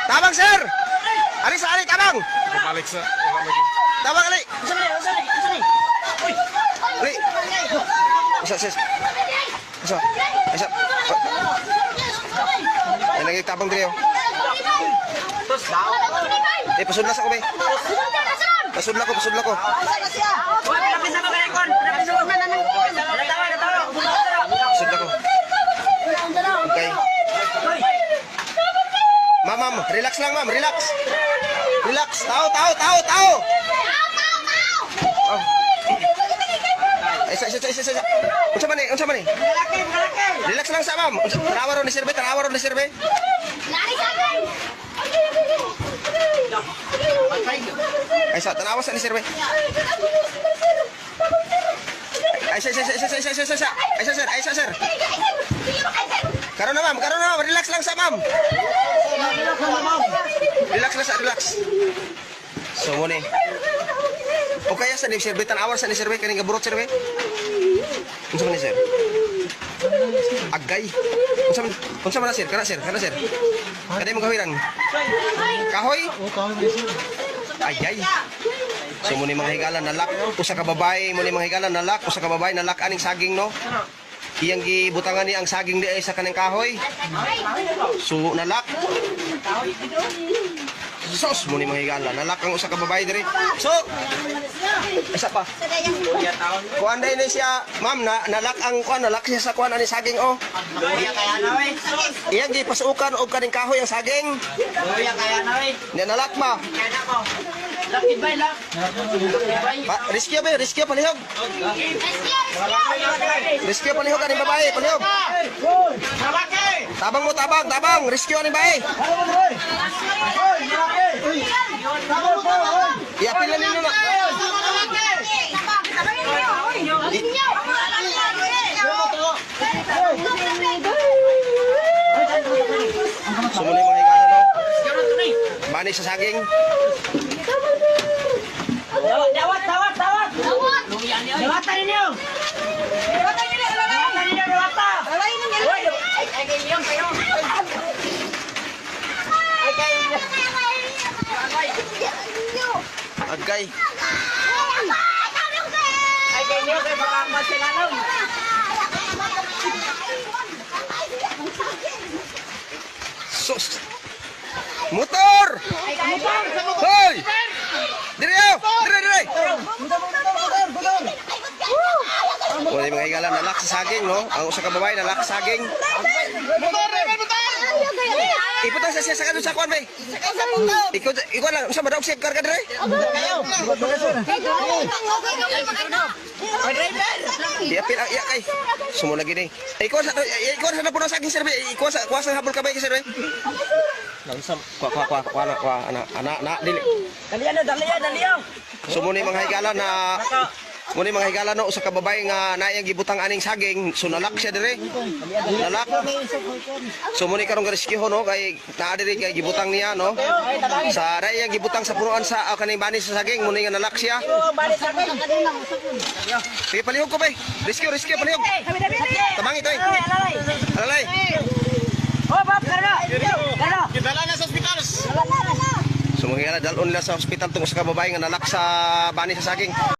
Tabang sir. Ari sa ari tabang. Balik sa wala lagi. Tabang ali. Ali. Isa sis. Isa. Isa. Ay lagi tabang diri. Pasud na sa ko be. Pasud na ko. Pasud na ko. Okay. Ma'am, relax lang ma'am, relax. Relax. Tao. Oh. Isa. Unsa man ni? Relax lang sa ma'am. Tanawa ron ni sirbe. Ay sa tanawa sa ni sirbe. Ay sa. Ay sir. Karon na ma'am, relax lang sa ma'am. Relax. So mo ni. O kaya sa ni sirbe tanawa sa ni sirbe kaning gaburot sirbe. Unsa man ni sir? Agay. Unsa man na sir? Kana sir. Kada mo kawiran. Kahoy? Oh, kahoy ni sir. Ayay. So mo ni mga higala nalak usa ka babae mo ni mga higala nalak usa ka babae nalak aning saging no. Iyang gibutangan ni ang saging di ay sa kanang kahoy. So nalak. Sos mo ni mga higala nalak ang usa ka babae diri. So isa pa. Kuan day ni siya, ma'am na nalak ang kuan nalak siya sa kuan ani saging oh. Iyang gipasukan og kaning kahoy ang saging. Ni nalak ba? Riskyo palihog. Riskyo palihog aning babae, palihog. Tabang, riskyo aning babae. Iapil na ninyo na. Sumuli mga higala no. Bani sa saging. Dawat. Dawatan ninyo. Agay. Sus. Motor! Hoy! Dire! Wala mga higala nalak sa saging no. Ang usa ka babae nalak sa saging. Motor! Iputang sa siya sa kanun sa kuan bay. Ikaw lang unsa madaog siya karga dire? Dia pil ya kay. Sumo lagi ni. Ikaw sa puno saging sir bay. Ikaw sa kuasa habol ka bay sir bay. Langsam kuha anak dili. Dalian. Sumo ni mga higala na muni mga higala no usa ka babae nga naayang gibutang aning saging so nalak siya dire. Nalak. So muni karong rescue no kay naa dire kay gibutang niya no. Sa naayang gibutang sa punuan sa kaning bani sa saging muni nga nalak siya. Sige palihog ko bay. Rescue palihog. Tabangi toy. Alalay. Oh, bab karga. Kidala na sa ospital. So mga higala dalon nila sa ospital tungod sa ka babae nga nalak sa bani sa saging.